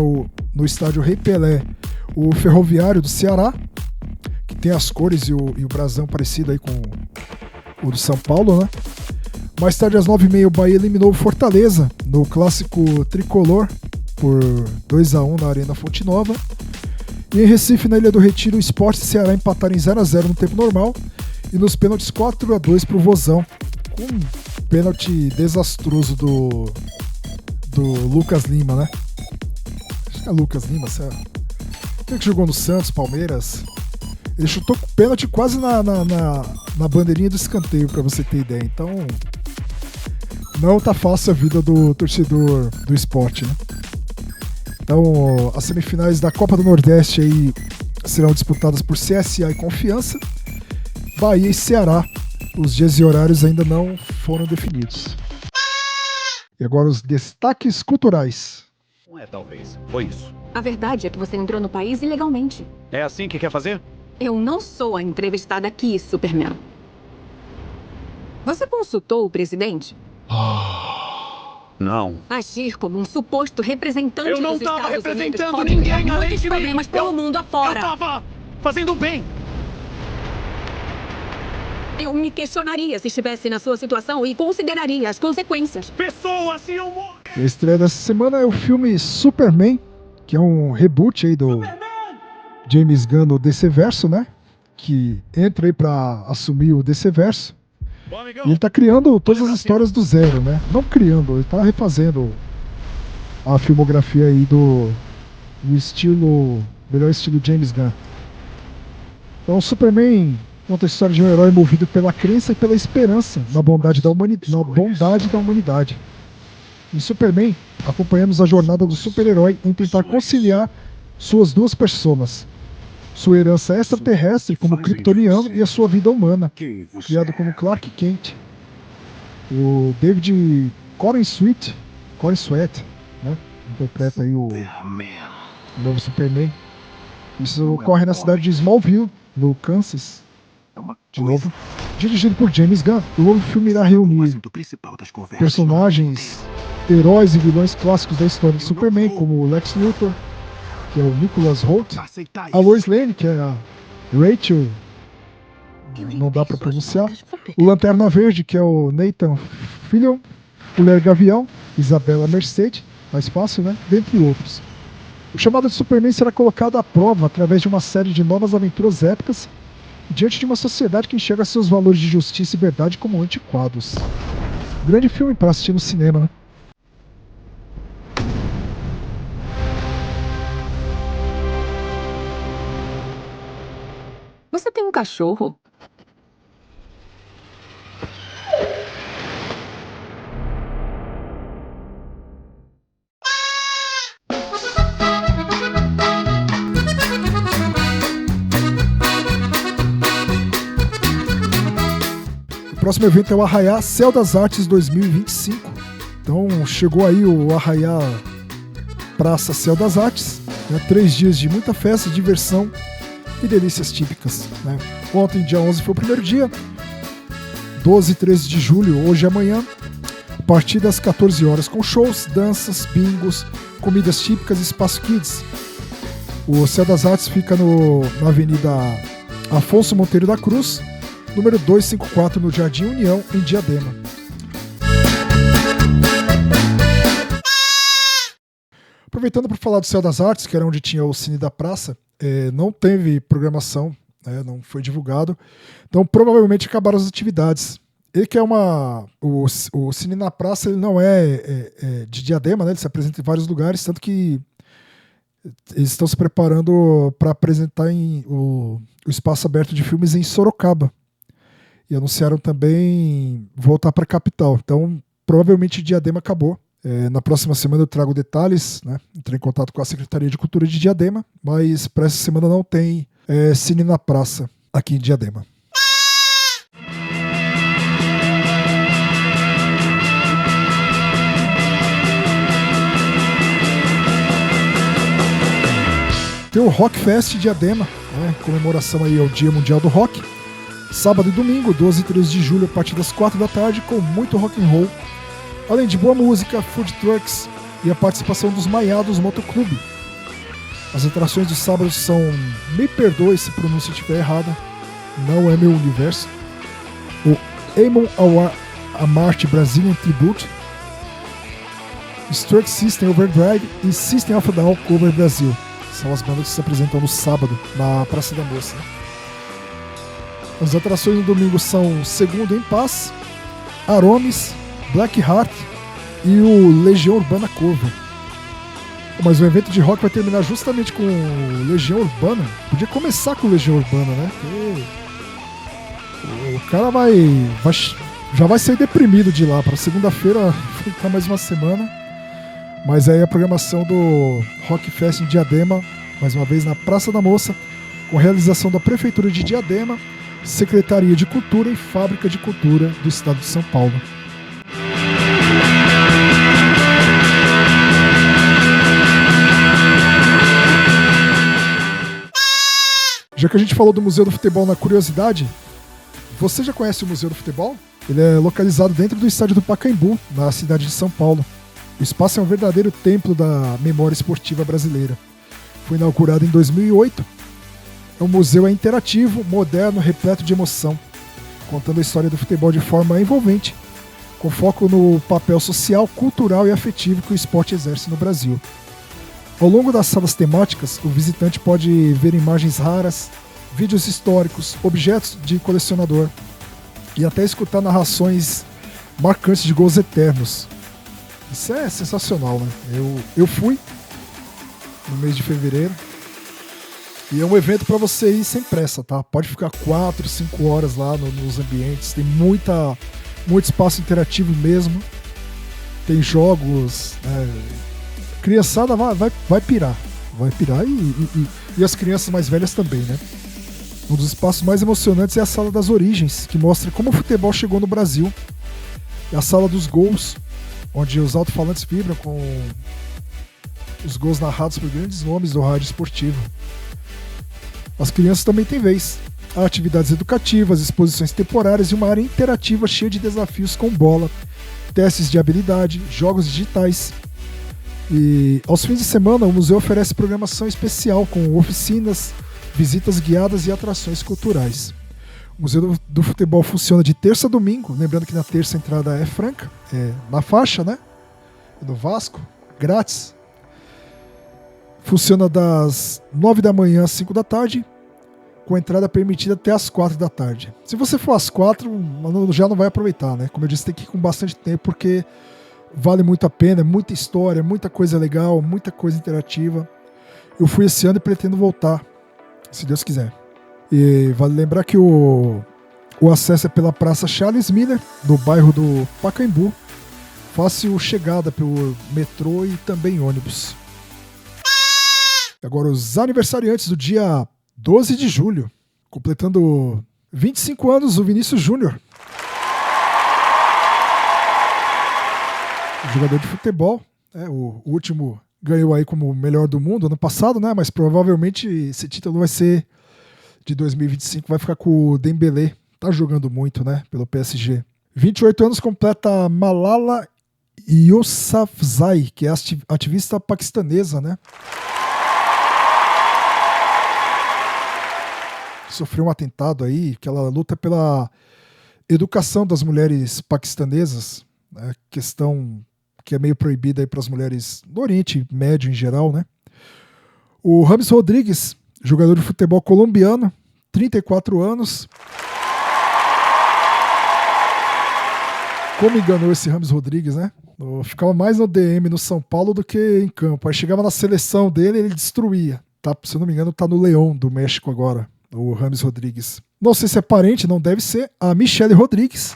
no estádio Rei Pelé, o Ferroviário do Ceará, que tem as cores e o brasão parecido aí com o do São Paulo, né? Mais tarde, às 9h30, o Bahia eliminou o Fortaleza no clássico tricolor por 2-1 na Arena Fonte Nova. E em Recife, na Ilha do Retiro, o Sport e o Ceará empataram em 0-0 no tempo normal e nos pênaltis 4-2 pro Vozão, com um pênalti desastroso do Lucas Lima, né? Acho que é Lucas Lima, certo? Quem que jogou no Santos, Palmeiras? Ele chutou pênalti quase na bandeirinha do escanteio, pra você ter ideia. Então, não tá fácil a vida do torcedor do Sport, né? Então, as semifinais da Copa do Nordeste aí serão disputadas por CSA e Confiança, Bahia e Ceará. Os dias e horários ainda não foram definidos. E agora os destaques culturais. Não é talvez, foi isso. A verdade é que você entrou no país ilegalmente. É assim que quer fazer? Eu não sou a entrevistada aqui, Superman. Você consultou o presidente? Não. Agir como um suposto representante Eu não dos estava Estados Unidos representando pode criar ninguém, além muitos de mim. problemas pelo mundo Eu afora. estava fazendo bem. Eu me questionaria se estivesse na sua situação e consideraria as consequências. Pessoas iam morrer. A estreia dessa semana é o filme Superman, que é um reboot aí do James Gunn no DC-verso, né? Que entra aí pra assumir o DC-verso. Bom, amigão. E ele tá criando todas as histórias do zero, né? Não criando, ele tá refazendo a filmografia aí do estilo, melhor estilo James Gunn. Então, Superman conta a história de um herói movido pela crença e pela esperança na bondade da humanidade. Em Superman, acompanhamos a jornada do super-herói em tentar conciliar suas duas personas. Sua herança extraterrestre como kryptoniano e a sua vida humana, criado como Clark Kent. O David Corenswet, né, interpreta aí o novo Superman. Isso ocorre na cidade de Smallville, no Kansas. De novo, dirigido por James Gunn. O novo filme irá reunir personagens, heróis e vilões clássicos da história de Superman, como o Lex Luthor, que é o Nicholas Hoult, a Lois Lane, que é a Rachel, não dá pra pronunciar, o Lanterna Verde, que é o Nathan Fillion, o Ler Gavião, Isabela Merced, mais fácil, né? Dentre outros. O chamado de Superman será colocado à prova através de uma série de novas aventuras épicas diante de uma sociedade que enxerga seus valores de justiça e verdade como antiquados. Grande filme para assistir no cinema, né? Você tem um cachorro? O próximo evento é o Arraiá Céu das Artes 2025. Então chegou aí o Arraiá Praça Céu das Artes, né? 3 dias de muita festa, diversão e delícias típicas, né? Ontem, dia 11, foi o primeiro dia. 12 e 13 de julho, hoje e amanhã, a partir das 14 horas, com shows, danças, bingos, comidas típicas e espaço kids. O Céu das Artes fica na Avenida Afonso Monteiro da Cruz, número 254, no Jardim União, em Diadema. Aproveitando para falar do Céu das Artes, que era onde tinha o Cine da Praça, não teve programação, né, não foi divulgado, então provavelmente acabaram as atividades. Ele que é o Cine na Praça, ele não é de Diadema, né, ele se apresenta em vários lugares, tanto que eles estão se preparando para apresentar o espaço aberto de filmes em Sorocaba. E anunciaram também voltar para a capital. Então, provavelmente Diadema acabou. Na próxima semana eu trago detalhes, né? Entrei em contato com a Secretaria de Cultura de Diadema, mas para essa semana não tem Cine na Praça aqui em Diadema. ter o Rock Fest Diadema, né? Comemoração aí ao Dia Mundial do Rock. Sábado e domingo, 12 e 13 de julho, a partir das 4 da tarde, com muito rock and roll. Além de boa música, food trucks e a participação dos Maiados Motoclube. As atrações do sábado são, me perdoe se a pronúncia estiver errada, não é meu universo, o Amon Amarth Brazilian Tribute, Struck System Overdrive e System of a Down Cover Brasil. São as bandas que se apresentam no sábado, na Praça da Moça. As atrações no domingo são Segundo em Paz, Aromes, Black Heart e o Legião Urbana Cover. Mas o evento de rock vai terminar justamente com Legião Urbana. Podia começar com Legião Urbana, né? Porque o cara já vai ser deprimido de lá. Para segunda-feira ficar mais uma semana. Mas aí a programação do Rock Fest em Diadema, mais uma vez na Praça da Moça, com realização da Prefeitura de Diadema, Secretaria de Cultura e Fábrica de Cultura do Estado de São Paulo. Já que a gente falou do Museu do Futebol na curiosidade, você já conhece o Museu do Futebol? Ele é localizado dentro do estádio do Pacaembu, na cidade de São Paulo. O espaço é um verdadeiro templo da memória esportiva brasileira. Foi inaugurado em 2008. O museu é interativo, moderno, repleto de emoção, contando a história do futebol de forma envolvente, com foco no papel social, cultural e afetivo que o esporte exerce no Brasil. Ao longo das salas temáticas, o visitante pode ver imagens raras, vídeos históricos, objetos de colecionador e até escutar narrações marcantes de gols eternos. Isso é sensacional, né? Eu fui no mês de fevereiro. E é um evento para você ir sem pressa, tá? Pode ficar 4, 5 horas lá nos ambientes. Tem muito espaço interativo mesmo. Tem jogos. Criançada vai pirar. Vai pirar e as crianças mais velhas também, né? Um dos espaços mais emocionantes é a Sala das Origens, que mostra como o futebol chegou no Brasil. É a Sala dos Gols, onde os alto-falantes vibram com os gols narrados por grandes nomes do rádio esportivo. As crianças também têm vez. Há atividades educativas, exposições temporárias e uma área interativa cheia de desafios com bola, testes de habilidade, jogos digitais. E aos fins de semana o museu oferece programação especial com oficinas, visitas guiadas e atrações culturais. O Museu do Futebol funciona de terça a domingo, lembrando que na terça a entrada é franca, na faixa, né? Do Vasco, grátis. Funciona das 9 da manhã às 5 da tarde, com entrada permitida até às 4 da tarde. Se você for às 4, já não vai aproveitar, né? Como eu disse, tem que ir com bastante tempo, porque vale muito a pena, muita história, muita coisa legal, muita coisa interativa. Eu fui esse ano e pretendo voltar, se Deus quiser. E vale lembrar que o acesso é pela Praça Charles Miller, no bairro do Pacaembu. Fácil chegada pelo metrô e também ônibus. Agora, os aniversariantes do dia 12 de julho, completando 25 anos, o Vinícius Júnior. Jogador de futebol, o último ganhou aí como melhor do mundo ano passado, né? Mas provavelmente esse título vai ser de 2025, vai ficar com o Dembélé. Tá jogando muito, né? Pelo PSG. 28 anos completa Malala Yousafzai, que é ativista paquistanesa, né? Sofreu um atentado aí, que ela luta pela educação das mulheres paquistanesas, né? Questão que é meio proibida aí para as mulheres do Oriente Médio em geral, né? O James Rodrigues, jogador de futebol colombiano, 34 anos. Como enganou esse James Rodrigues, né? Ficava mais no DM no São Paulo do que em campo. Aí chegava na seleção dele, ele destruía. Tá? Se eu não me engano, tá no Leão do México agora, o James Rodrigues. Não sei se é parente, não deve ser. A Michelle Rodrigues,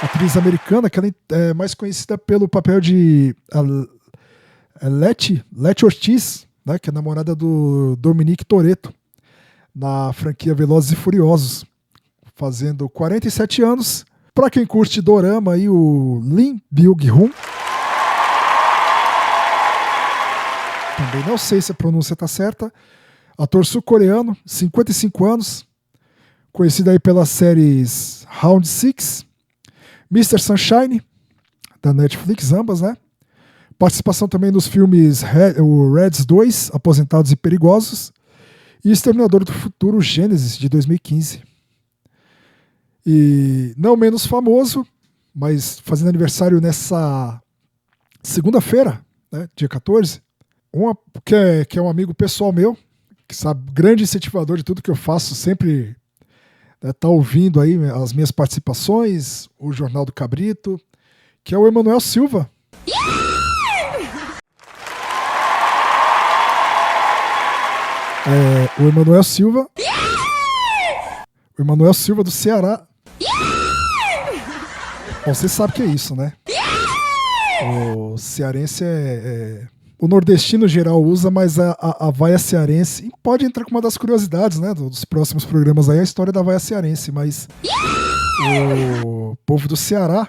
atriz americana, que ela é mais conhecida pelo papel de Letty Ortiz, né, que é namorada do Dominique Toretto, na franquia Velozes e Furiosos, fazendo 47 anos. Para quem curte dorama, aí, o Lee Byung-hun. também não sei se a pronúncia está certa, ator sul-coreano, 55 anos, conhecido aí pelas séries Round Six, Mr. Sunshine, da Netflix, ambas, né? Participação também nos filmes o Reds 2, Aposentados e Perigosos, e Exterminador do Futuro Gênesis, de 2015. E não menos famoso, mas fazendo aniversário nessa segunda-feira, né, dia 14, que é um amigo pessoal meu, que sabe, grande incentivador de tudo que eu faço, sempre tá ouvindo aí as minhas participações, o Jornal do Cabrito, que é o Emanuel Silva. O Emanuel Silva. O Emanuel Silva do Ceará. Bom, você sabe o que é isso, né? O cearense o nordestino geral usa, mas a vaia cearense pode entrar com uma das curiosidades, né, dos próximos programas aí, a história da vaia cearense, mas o povo do Ceará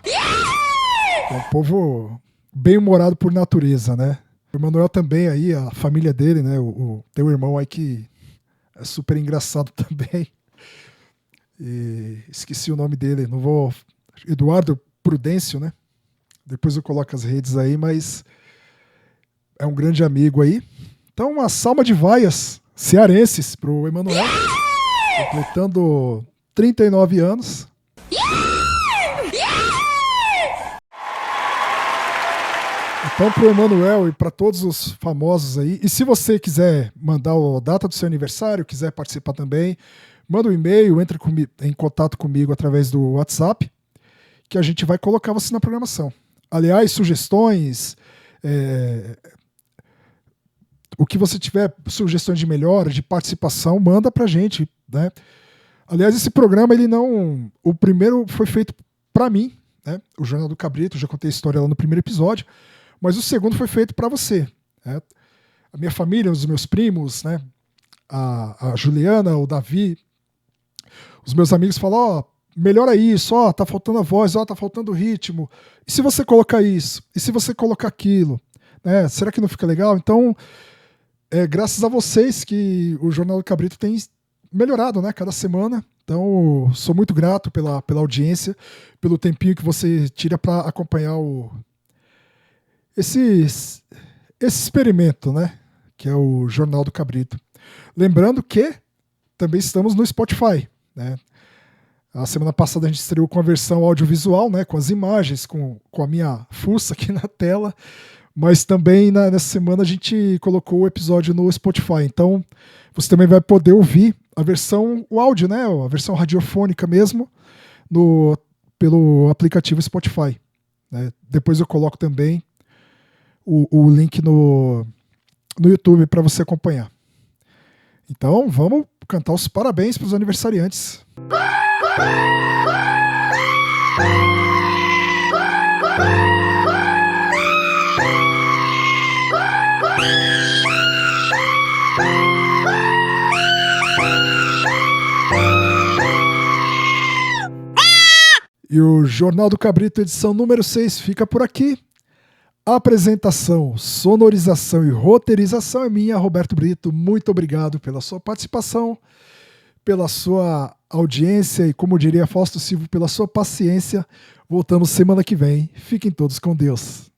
é um povo bem-humorado por natureza, né? O Emanuel também aí, a família dele, né, tem um irmão aí que é super engraçado também. E esqueci o nome dele, não vou... Eduardo Prudêncio, né? Depois eu coloco as redes aí, mas é um grande amigo aí. Então, uma salva de vaias cearenses pro Emanuel, completando 39 anos. Então, pro Emanuel e para todos os famosos aí, e se você quiser mandar a data do seu aniversário, quiser participar também, manda um e-mail, entre em contato comigo através do WhatsApp, que a gente vai colocar você na programação. Aliás, sugestões, o que você tiver, sugestões de melhora, de participação, manda pra gente, né? Aliás, esse programa, o primeiro foi feito pra mim, né? O Jornal do Cabrito, já contei a história lá no primeiro episódio, mas o segundo foi feito pra você, né? A minha família, os meus primos, né? A Juliana, o Davi, os meus amigos falam, melhora isso, tá faltando a voz, tá faltando o ritmo. E se você colocar isso? E se você colocar aquilo? Né? Será que não fica legal? Então, graças a vocês que o Jornal do Cabrito tem melhorado, né, cada semana. Então, sou muito grato pela audiência, pelo tempinho que você tira para acompanhar esse experimento, né, que é o Jornal do Cabrito. Lembrando que também estamos no Spotify, né? A semana passada a gente estreou com a versão audiovisual, né, com as imagens, com a minha fuça aqui na tela, mas também nessa semana a gente colocou o episódio no Spotify. Então você também vai poder ouvir o áudio, né, a versão radiofônica mesmo, pelo aplicativo Spotify, né? Depois eu coloco também o link no YouTube para você acompanhar. Então vamos cantar os parabéns para os aniversariantes. E o Jornal do Cabrito, edição número 6, fica por aqui. A apresentação, sonorização e roteirização é minha, Roberto Brito. Muito obrigado pela sua participação, pela sua audiência e, como diria Fausto Silva, pela sua paciência. Voltamos semana que vem. Fiquem todos com Deus.